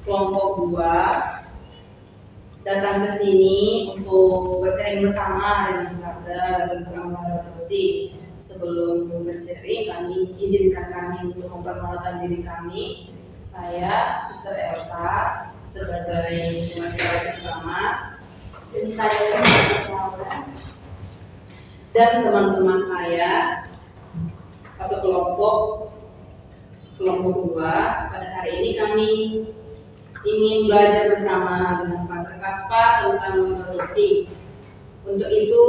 kelompok 2 datang ke sini untuk bersharing bersama dengan Brother tentang adopsi. Sebelum bersharing, kami izinkan kami untuk memperkenalkan diri kami. Saya Suster Elsa sebagai pengacara pertama, dan saya dan teman-teman saya atau kelompok 2 pada hari ini kami ingin belajar bersama dengan Pak Kaspar tentang adopsi. Untuk itu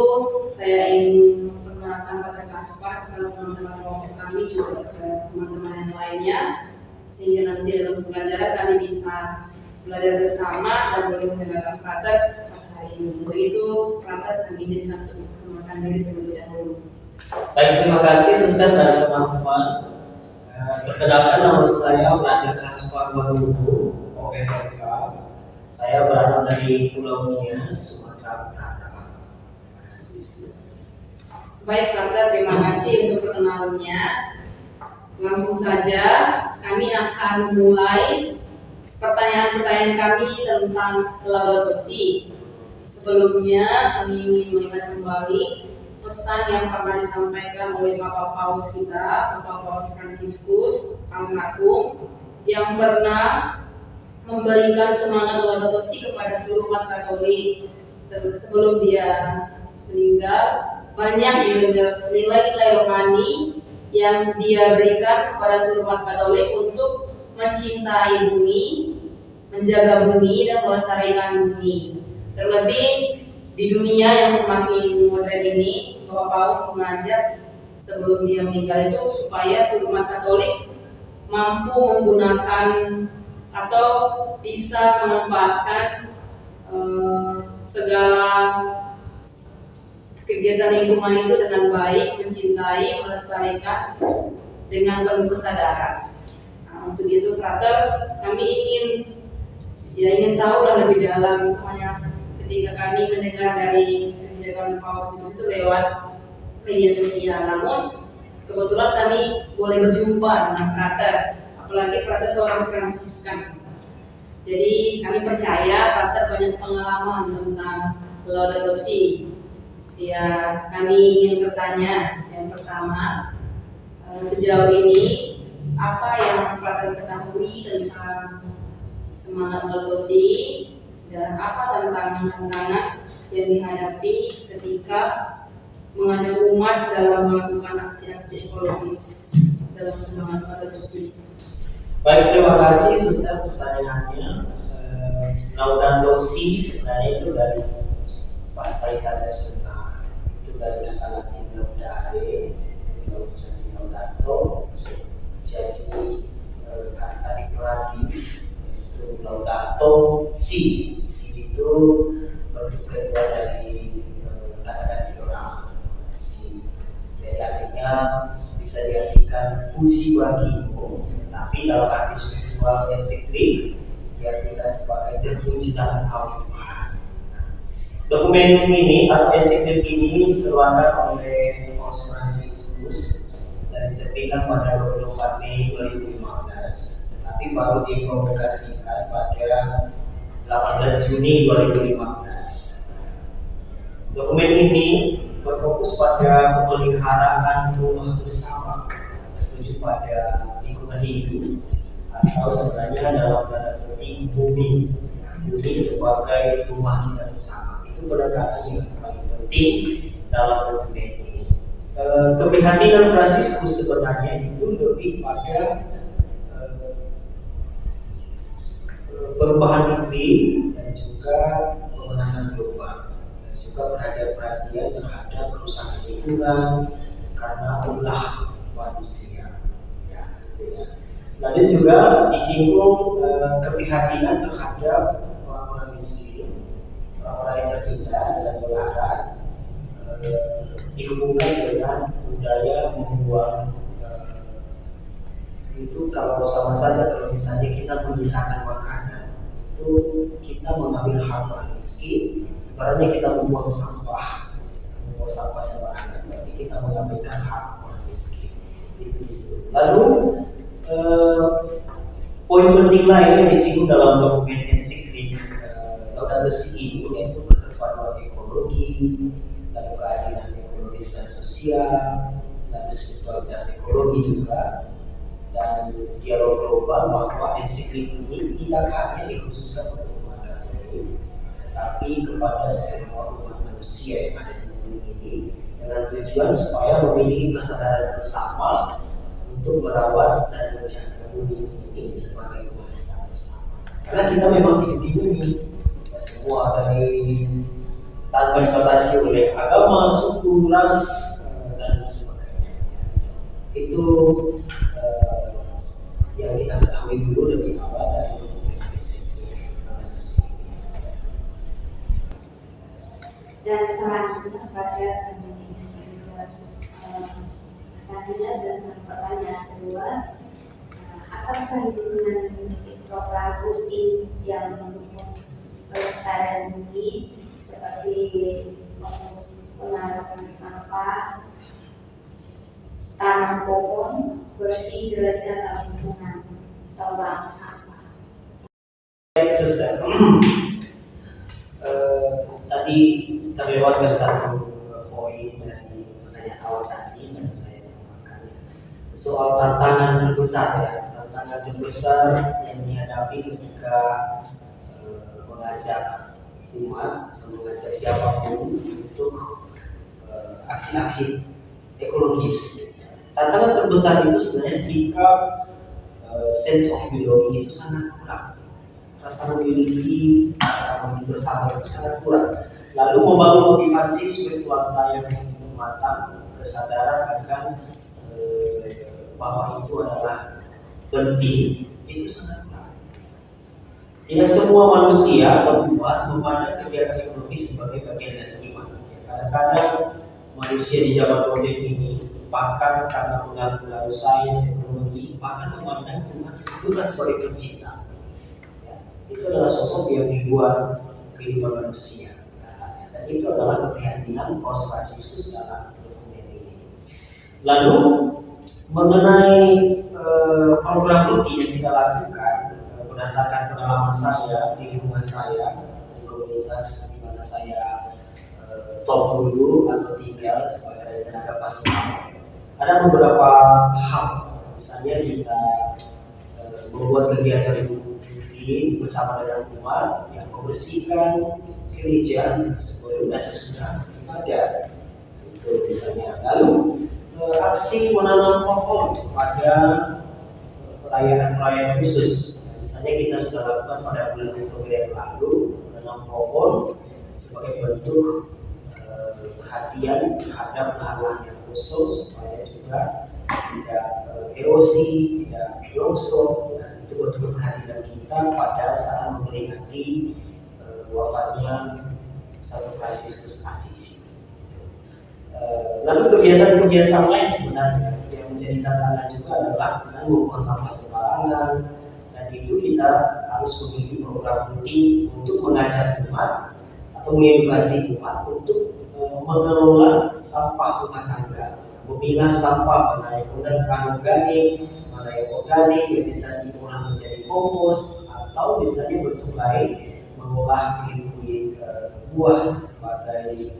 saya ingin memperkenalkan Pak Kaspar kepada teman-teman kelompok kami juga kepada teman-teman yang lainnya, sehingga nanti dalam pembelajaran kami bisa belajar bersama dan boleh mendengarkan Pater pada hari ini. Untuk itu Pater kami izinkan untuk memperkenalkan diri terlebih dahulu. Baik, terima kasih Suster dan teman-teman. Perkenalkan, nama saya Frater Kaspar Waluhu, OFMK. Saya berasal dari Pulau Nias, Sumatera Utara. Terima kasih, Suster. Baik, Frater, terima kasih untuk perkenalannya. Langsung saja kami akan mulai pertanyaan-pertanyaan kami tentang adopsi. Sebelumnya kami ingin mengingat kembali pesan yang pernah disampaikan oleh Bapak Paus kita, Bapak Paus Fransiskus Almarhum, yang pernah memberikan semangat adopsi kepada seluruh umat Katolik. Sebelum dia meninggal, banyak nilai-nilai rohani yang dia berikan kepada seluruh umat Katolik untuk mencintai bumi, menjaga bumi, dan melestarikan bumi. Terlebih di dunia yang semakin modern ini, Bapak Paus mengajak sebelum dia meninggal itu supaya seluruh umat Katolik mampu menggunakan atau bisa memanfaatkan segala kegiatan lingkungan itu dengan baik, mencintai, melestarikan dengan penuh kesadaran. Nah, untuk itu, Frater, kami ingin tahu lebih dalam, makanya ketika kami mendengar dari kebijakan Paus itu lewat media sosial. Namun kebetulan kami boleh berjumpa dengan Frater, apalagi Frater seorang Fransiskan. Jadi kami percaya Frater banyak pengalaman tentang adopsi. Ya, kami ingin bertanya yang pertama, sejauh ini apa yang Frater ketahui tentang semangat adopsi dan apa tantangan yang dihadapi ketika mengajak umat dalam melakukan aksi-aksi ekologis dalam semangat adopsi. Baik, terima kasih Suster pertanyaannya. Laudato Si sebenarnya itu dari bahasa Italia juga, itu dari kata Latin laudare, laudato, jadi kata imperatif itu laudato Si. Si itu bentuk kedua dari kata ganti orang Si. Jadi artinya bisa diartikan puji bagimu, tapi dalam arti spiritual ensiklik diartikan sebagai terpujilah Engkau Tuhan. Dokumen ini atau ensiklik ini dikeluarkan oleh Paus Fransiskus dan diterbitkan pada 24 Mei 2015, tapi baru dipublikasikan pada 18 Juni 2015. Dokumen ini berfokus pada pemeliharaan rumah bersama, tertuju pada lingkungan hidup, atau sebenarnya dalam tanda petik bumi sebagai rumah kita bersama. Itu pendekatan yang paling penting dalam dokumen ini. Keprihatinan Fransiskus sebenarnya itu lebih pada perubahan iklim dan juga pemanasan global, dan juga perhatian terhadap kerusakan lingkungan karena ulah manusia. Ya, gitu ya. Lalu juga disinggung keprihatinan terhadap orang-orang miskin, orang-orang yang tertindas dan melarat, dihubungkan dengan budaya membuang. Itu kalau sama saja kalau misalnya kita menyisakan makanan, itu kita mengambil hak orang miskin, ibaratnya kita membuang sampah sembarangan, berarti kita mengambilkan hak orang miskin. Itu disebut. Lalu Poin penting lain yang disinggung dalam dokumen ensiklik Laudato Si ini yaitu keterpaduan ekologi, lalu keadilan ekologis dan sosial, lalu spiritualitas ekologi juga, dan dialog global, bahwa ensiklik ini tidak hanya dikhususkan untuk umat Katolik, tetapi kepada semua umat manusia yang ada di bumi ini, dengan tujuan supaya memiliki kesadaran bersama untuk merawat dan menjaga bumi ini sebagai rumah kita bersama. Karena kita memang hidup di bumi, ya, semua dari tanpa dibatasi oleh agama, suku, ras, dan sebagainya. Itu yang kita ketahui dulu lebih awal dari dokumen ensiklik Laudato Si. Dan selanjutnya pada tadinya dengan pertanyaan kedua, apakah dengan program rutin yang mendukung pelestarian bumi seperti penanaman sampah, tanam pohon, bersih derajat lingkungan, atau bank sampah? Tadi terlewatkan satu poin dari pertanyaan awal tadi dan saya tambahkan soal tantangan terbesar, ya, tantangan terbesar yang dihadapi ketika mengajak umat atau mengajak siapapun untuk aksi-aksi ekologis. Tantangan terbesar itu sebenarnya sikap sense of belonging itu sangat kurang. Rasa memiliki bersama itu sangat kurang. Lalu membangun motivasi spiritual yang matang, kesadaran akan bahwa itu adalah penting, itu sangat kurang. Tidak semua manusia atau umat memandang kegiatan ekonomis sebagai bagian dari iman. Kadang-kadang manusia di zaman modern ini bahkan karena pengaruh sains, teknologi, bahkan memandang Tuhan sebagai pencipta. Itu adalah sosok yang dibuat kehidupan manusia, katanya. Dan itu adalah keprihatinan Paus Fransiskus dalam dokumen ini. Lalu mengenai program rutin yang kita lakukan berdasarkan pengalaman saya di lingkungan saya, di komunitas di mana saya top dulu atau tinggal sebagai tenaga pastoral, ada beberapa hal. Misalnya kita membuat kegiatan bersama dengan umat yang membersihkan gereja sebelum dan sesudah ibadah, itu misalnya. Lalu aksi menanam pohon pada perayaan-perayaan khusus, misalnya kita sudah lakukan pada bulan Oktober yang lalu, menanam pohon sebagai bentuk perhatian terhadap lahan yang khusus supaya juga tidak erosi, tidak longsor. Itu bentuk perhatian kita pada saat memperingati wafatnya Santo Fransiskus Asisi. Lalu kebiasaan-kebiasaan lain sebenarnya yang menjadi tantangan juga adalah misalnya membuang sampah sembarangan, dan itu kita harus memiliki program rutin untuk mengajak umat atau mengedukasi umat untuk mengelola sampah rumah tangga, memilah sampah mana yang anorganik, mana yang organik yang bisa diolah menjadi kompos, atau misalnya bentuk lain mengolah kulit buah sebagai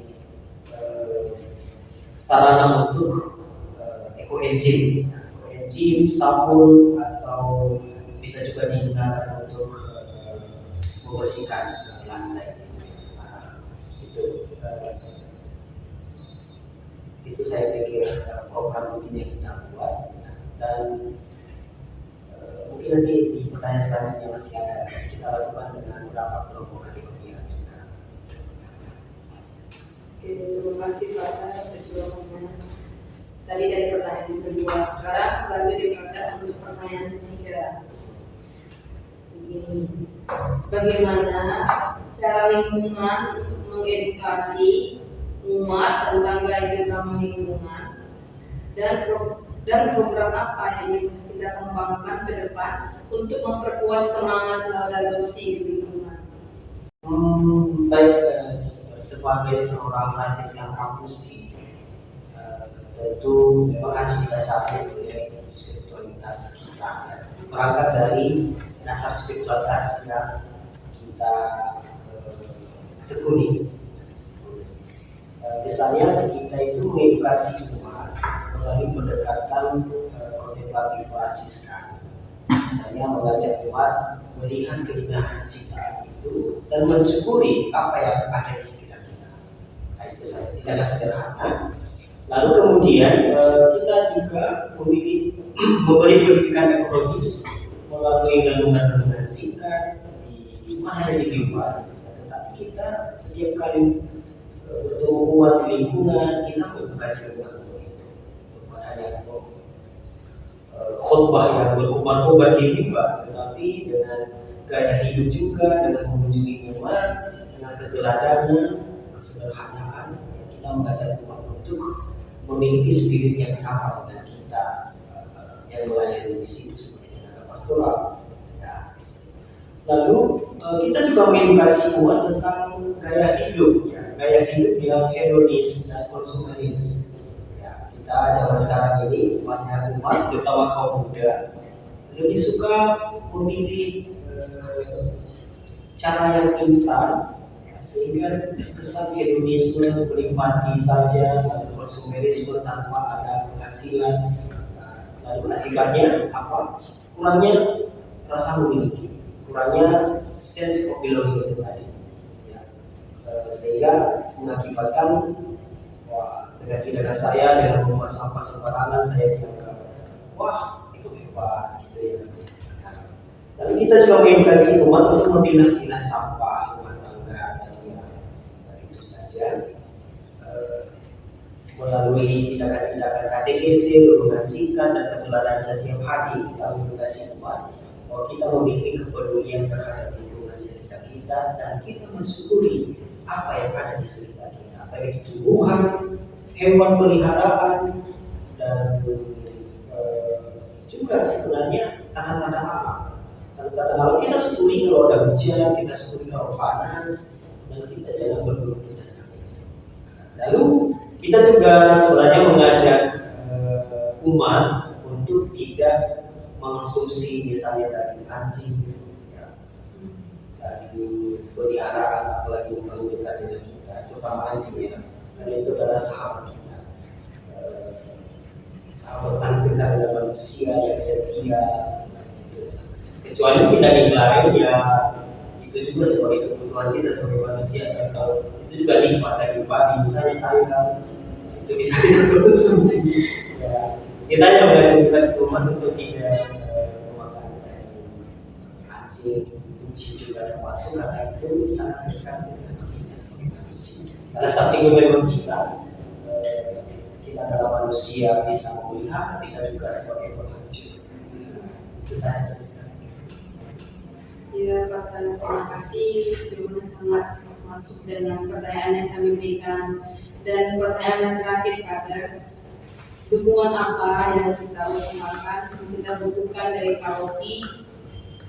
sarana untuk ekoenzim, sabun, atau bisa juga digunakan untuk membersihkan lantai. Itu saya pikir program rutin yang kita buat, ya. Dan mungkin nanti di pertanyaan selanjutnya masih ada kita lakukan dengan beberapa kelompok kategori juga. Oke, terima kasih Pak atas perjuangannya. Tadi dari pertanyaan kedua, sekarang lanjut dibaca untuk pertanyaan ketiga. Begini, bagaimana cara lingkungan untuk mengedukasi umat tentang gaya hidup ramah lingkungan, dan program apa yang kita kembangkan ke depan untuk memperkuat semangat Laudato Si di lingkungan? Baik, sebagai seorang Fransiskan Kampusi, tentu memang harus didasari oleh spiritualitas kita, ya. berangkat dari dasar spiritualitas yang kita tekuni. Misalnya kita itu mengedukasi umat melalui pendekatan kontemplatif Franciscan. Misalnya mengajak umat melihat keindahan ciptaan itu dan mensyukuri apa yang ada di sekitar kita. Nah, itu saya tidaklah sederhana. Lalu kemudian kita juga memberi pendidikan ekologis melalui renungan-renungan singkat bukan hanya di luar, tetapi kita setiap kali bertemu umat di lingkungan kita mengedukasi umat untuk itu, bukan hanya khotbah yang berkobar-kobar di mimbar, tetapi dengan gaya hidup juga, dengan mengunjungi umat, dengan keteladanan, kesederhanaan, ya, kita mengajak umat untuk memiliki spirit yang sama dengan kita yang melayani di situ sebagai tenaga pastoral. Ya. Lalu kita juga mengedukasi umat tentang gaya hidup, ya, gaya hidup yang hedonis dan konsumeris. Ya, kita zaman sekarang ini banyak umat, terutama kaum muda, lebih suka memilih cara yang instan, ya, sehingga terkesan hedonisme, menikmati saja, lalu konsumerisme tanpa ada penghasilan. Lalu akibatnya apa? Kurangnya rasa memiliki, kurangnya sense of belonging itu tadi, ya. Sehingga mengakibatkan dengan tindakan saya dengan membuang sampah sembarangan saya dianggap wah itu hebat gitu ya. Lalu kita juga mengedukasi umat untuk memilah-milah sampah rumah tangga tadi ya. Itu saja melalui tindakan-tindakan katekese, renungan singkat dan keteladanan setiap hari kita mengedukasi umat bahwa kita memiliki kepedulian terhadap lingkungan sekitar kita dan kita mensyukuri apa yang ada di sekitar kita, baik itu tumbuhan, hewan peliharaan dan juga sebenarnya tanda-tanda alam. Tanda-tanda alam kita syukuri kalau ada hujan, kita syukuri kalau panas, dan kita jangan berburuk kita. Lalu kita juga sebenarnya mengajak umat untuk tidak mengonsumsi misalnya daging anjing, ya, daging peliharaan, apalagi yang paling dekat dengan kita, terutama anjing ya, karena itu adalah sahabat kita, sahabat paling dekat dengan manusia yang setia. Kecuali mungkin daging lain ya itu juga sebagai kebutuhan kita sebagai manusia, dan kalau itu juga nikmat daging babi misalnya ayam itu bisa kita konsumsi. Ya, kita hanya mengedukasi umat untuk tidak memakan daging anjing, kucing juga termasuk karena itu sangat dekat dengan kita sebagai manusia. Karena saking memang kita adalah manusia bisa memelihara, bisa juga sebagai penghancur. Itu saja. Ya, Pak, terima kasih. Terima sangat masuk dengan pertanyaan yang kami berikan. Dan pertanyaan yang terakhir, Father, dukungan apa yang kita utamakan, yang kita butuhkan dari paroki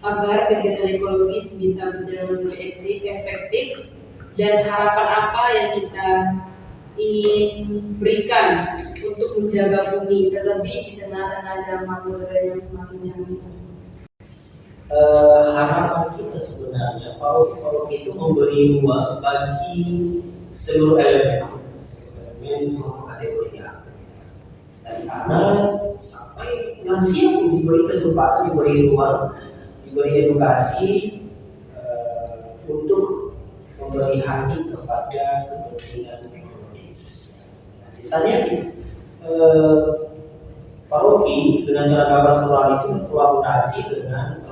agar kegiatan ekologis bisa berjalan lebih efektif, dan harapan apa yang kita ingin berikan untuk menjaga bumi, terlebih di tengah-tengah zaman modern yang semakin canggih. Harapan kita sebenarnya paroki itu memberi ruang bagi seluruh elemen kategori dari anak sampai lansia pun diberi kesempatan, diberi ruang, diberi edukasi untuk memberi hati kepada kepentingan ekologis. Nah, misalnya paroki dengan tenaga pastoral itu berkolaborasi dengan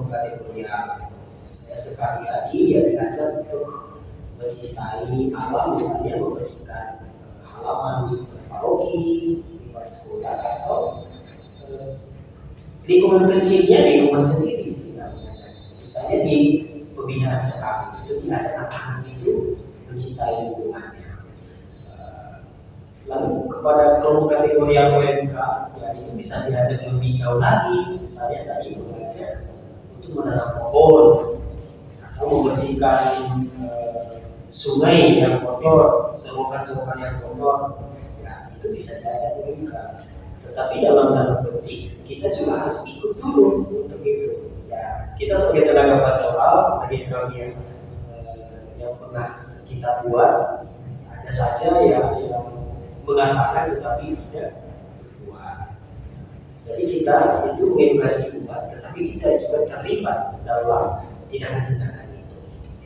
kategori A. Saya sekali-kali ya diajak untuk mencintai alam, misalnya membersihkan halaman di paroki, di sekolah, atau lingkungan kecilnya di rumah sendiri. Misalnya di pembinaan sekolah itu diajak anak-anak itu mencintai lingkungannya. Lalu kepada kelompok kategori OMK, ya itu bisa diajak lebih jauh lagi. Misalnya tadi mengajak menanam pohon atau membersihkan sungai yang kotor, selokan-selokan yang kotor, ya itu bisa diajak mereka. Tetapi dalam tanda petik kita juga harus ikut turun untuk itu. Ya, kita sebagai tenaga pastoral, bagi kami yang pernah kita buat, ada saja yang mengatakan tetapi tidak berbuat. Jadi kita itu mengedukasi umat, tetapi kita juga terlibat dalam tindakan-tindakan itu.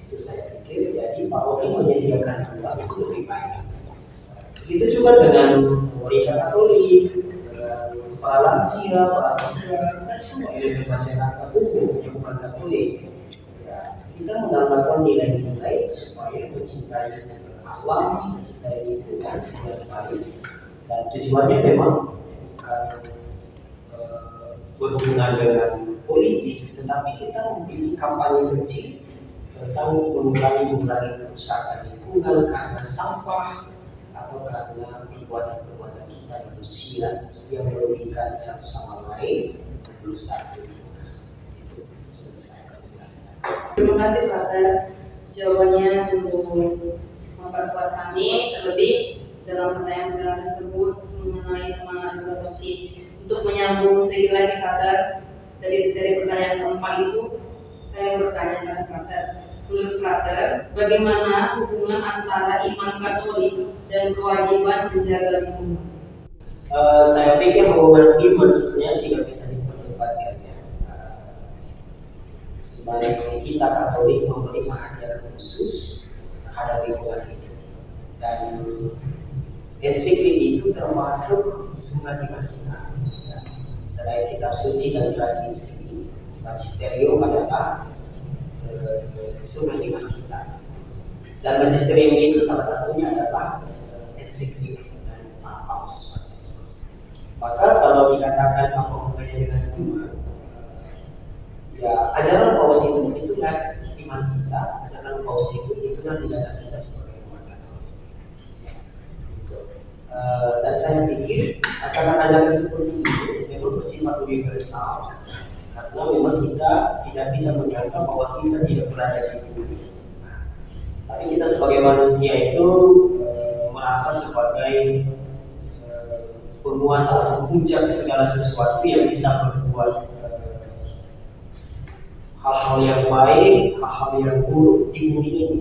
Itu saya pikir. Jadi Pak Oli menyediakan ruang itu lebih baik. Begitu juga dengan wanita Katolik, para lansia, para muda, dan semua elemen masyarakat umum yang bukan Katolik. Ya, kita menanamkan nilai-nilai supaya mencintai alam, mencintai lingkungan yang baik, dan tujuannya memang bukan berhubungan dengan politik, tetapi kita memiliki kampanye kecil tentang mengurangi kerusakan lingkungan karena sampah atau karena perbuatan-perbuatan kita manusia yang merugikan satu sama lain, merusak lingkungan. Itu saya selesai. Terima kasih Father, jawabannya sungguh memperkuat kami, terlebih dalam pertanyaan tersebut mengenai semangat adopsi. Untuk menyambung sedikit lagi Father, dari pertanyaan keempat itu, saya bertanya kepada Father, menurut Father, bagaimana hubungan antara iman Katolik dan kewajiban menjaga lingkungan? Saya pikir hubungan iman sebenarnya tidak bisa diperdebatkan ya. Dimana kita Katolik memberi perhatian khusus terhadap lingkungan hidup, dan ensiklik itu termasuk semangat iman kita. Ya. Selain kitab suci dan tradisi, magisterium adalah semangat iman kita. Dan magisterium itu salah satunya adalah ensiklik dari Pak Paus Fransiskus. Maka kalau dikatakan apa hubungannya dengan iman, ya ajaran Paus itulah iman kita, ajaran Paus itulah tindakan kita sebagai umat Katolik. Gitu. Dan saya pikir ajaran-ajaran seperti itu memang bersifat universal, karena memang kita tidak bisa menyangka bahwa kita tidak berada di bumi. Tapi kita sebagai manusia itu merasa sebagai penguasa atau puncak segala sesuatu yang bisa berbuat hal-hal yang baik, hal-hal yang buruk di bumi ini.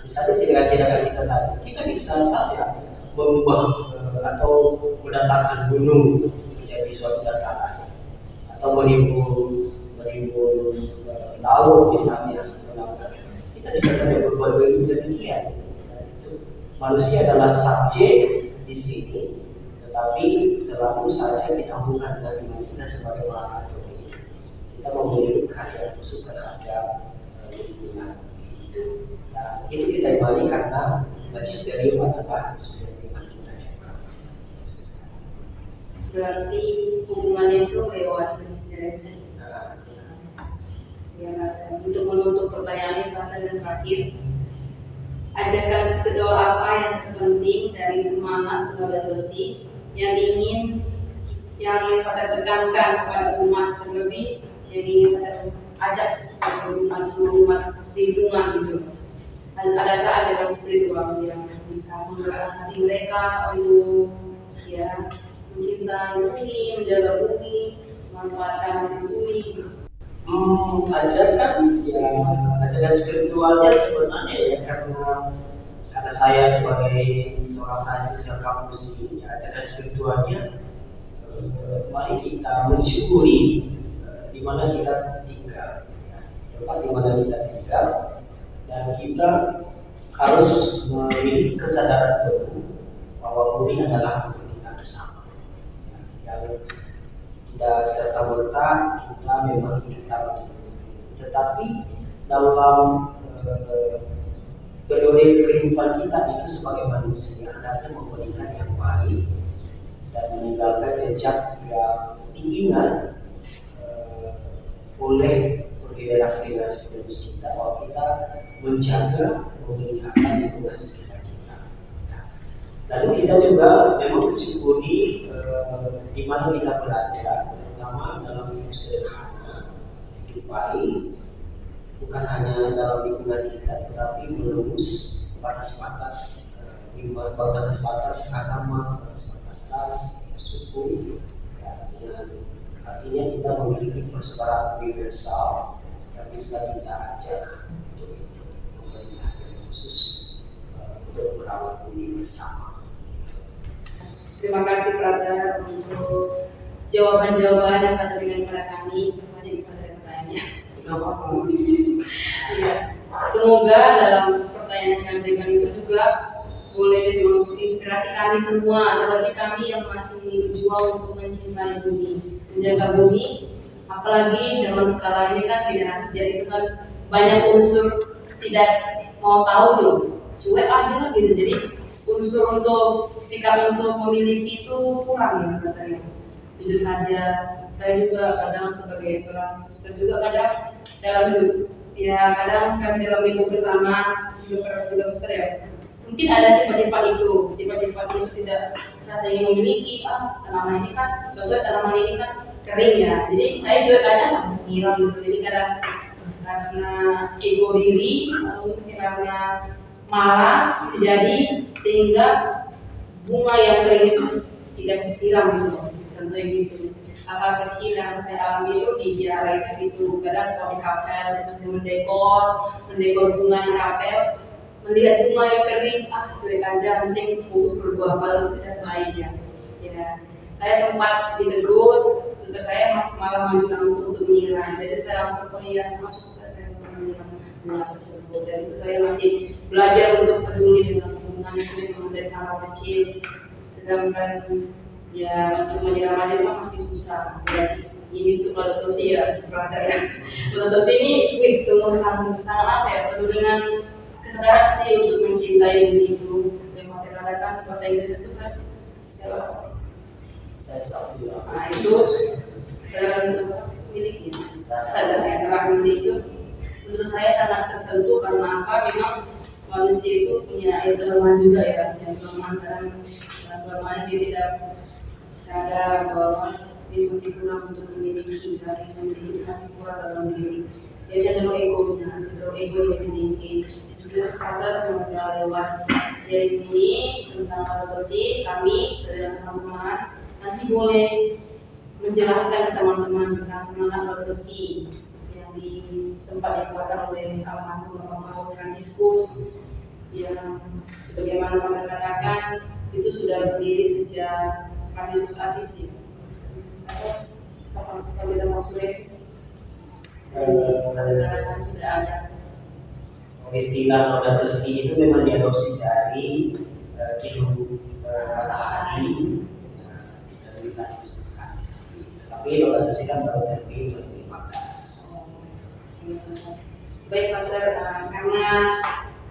Misalnya tindakan-tindakan kita tadi, kita bisa saja mengubah atau mendatangkan gunung menjadi suatu dataran, atau menimbul laut misalnya. Kita bisa saja berbuat begitu demikian. Manusia adalah subjek di sini, tetapi selalu saja kita hubungkan dengan iman kita sebagai orang Katolik. Kita memiliki perhatian khusus terhadap lingkungan hidup. Dan itu kita imani karena magisterium adalah sumber iman kita juga. Berarti hubungannya itu lewat magisterium. Ya, untuk menutup pertanyaan Father dan terakhir, ajakan spiritual apa yang terpenting dari semangat Laudato Si yang ingin Father tekankan kepada umat, terlebih yang ingin Father ajak kepada seluruh umat lingkungan gitu? Adakah ajakan spiritual yang bisa menggerakkan hati mereka untuk ya mencintai bumi, menjaga bumi, memanfaatkan hasil bumi? Ajakan spiritualnya sebenarnya ya karena saya sebagai seorang mahasiswa kampus ini, ajakan spiritualnya mari kita mensyukuri di mana kita tinggal, ya, tempat di mana kita tinggal, dan kita harus memiliki kesadaran penuh bahwa bumi adalah untuk kita bersama, ya, yang tidak serta-merta kita memang hidup dalam bumi, tetapi dalam periode kehidupan kita itu sebagai manusia hendaknya memberikan yang baik dan meninggalkan jejak yang diingat oleh generasi-generasi penerus kita, bahwa kita menjaga, memelihara lingkungan sekitar kita. Lalu kita juga memang mensyukuri di mana kita berada, terutama dalam hidup sederhana, hidup baik, bukan hanya dalam lingkungan kita, tetapi menembus batas-batas iman, batas-batas agama, batas-batas ras, suku, ya, dengan artinya kita memiliki persoalan universal yang bisa kita ajak untuk itu, memberi perhatian khusus untuk merawat bumi bersama. Terima kasih Brother untuk jawaban-jawaban yang Brother berikan kepada kami. Banyak pertanyaannya. Ya. Semoga dalam pertanyaan yang kami berikan itu juga boleh menginspirasi kami semua, terlebih kami yang masih berjuang untuk mencintai bumi, menjaga bumi. Apalagi zaman sekarang ini kan generasi Z itu kan banyak unsur tidak mau tahu tuh, cuek aja lah gitu. Jadi unsur untuk sikap untuk memiliki itu kurang ya katanya. Jujur saja, saya juga kadang sebagai seorang suster juga kadang dalam hidup, ya kadang kami dalam hidup bersama juga suster ya. Mungkin ada sifat-sifat itu tidak rasa ingin memiliki. Tanaman ini kan, contohnya tanaman ini kan kering ya. Jadi saya juga kadang nggak mengira gitu. Jadi kadang karena ego diri atau mungkin karena malas jadi sehingga bunga yang kering itu tidak disiram gitu. Contohnya gitu. Hal kecil yang saya alami itu di biara itu kadang kalau di kapel itu mendekor bunga di kapel. Melihat bunga yang kering, cuek aja, penting fokus berbuah, padahal tidak baik ya. Saya sempat ditegur, suster saya malah maju langsung untuk menyiram. Jadi saya langsung suster saya menyiram bunga tersebut. Dan itu saya masih belajar untuk peduli dengan bunga itu memang dari hal kecil. Sedangkan ya untuk menyiram aja masih susah. Jadi ini untuk Laudato-Si ya, brother ya. Laudato-Si ini semua sangat apa ya, penuh dengan kesadaran sih untuk mencintai bumi itu. Memang dikatakan bahasa Inggris itu kan itu kesadaran untuk memiliki kesadaran itu menurut saya sangat tersentuh karena apa? Memang manusia itu punya kelemahan juga ya, punya kelemahan kelemahan dia tidak sadar bahwa dia masih kurang untuk memiliki, masih kurang dalam diri. Dia cenderung ego yang dimiliki. Juga kata semoga lewat sharing ini tentang Laudato-Si kami dan teman-teman nanti boleh menjelaskan ke teman-teman tentang semangat Laudato-Si yang sempat dikeluarkan oleh almarhum Bapak Paus Fransiskus yang sebagaimana Anda katakan itu sudah berdiri sejak Fransiskus Asisi. Bapak sampai dengan Sulit dan sudah ada. Istilah Laudato-Si itu memang diadopsi dari Kidung Matahari dari Fransiskus Asisi. Tapi Laudato-Si kan baru terbit 2015. Baik Frater, karena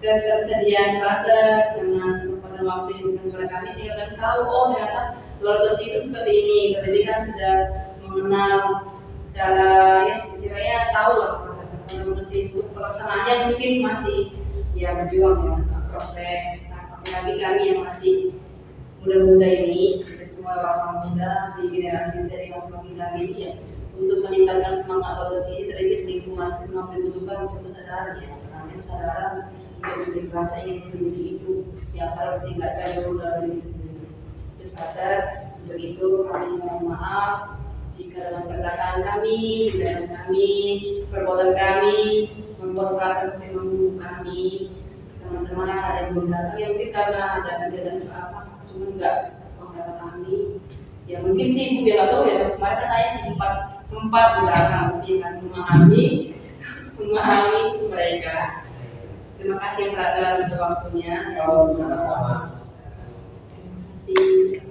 ketersediaan Frater dengan kesempatan waktu yang diberikan kepada kami sehingga kami tahu ternyata Laudato-Si itu seperti ini. Tadi kan sudah mengenal secara ya setidaknya tahu lah mengerti untuk pelaksanaannya mungkin masih ya berjuang ya proses. Apalagi kami yang masih muda-muda ini, semua orang muda di generasi Z yang semakin canggih ini ya untuk meningkatkan semangat Laudato-Si ini terlebih lingkungan memang dibutuhkan untuk kesadaran ya, kesadaran untuk memberi rasa ingin memiliki itu yang harus ditingkatkan dulu dalam diri sendiri. Untuk itu kami mohon maaf jika dalam perkataan kami, dalam kami, perbuatan kami membuat Frater memang kami, teman-teman yang ada yang belum datang, yang mungkin karena ada kegiatan apa, cuma enggak kontak kami. Ya mungkin sibuk ya atau ya kemarin kan saya sempat datang, tapi kan memahami mereka. Terima kasih Frater untuk waktunya. Sama-sama. Terima kasih.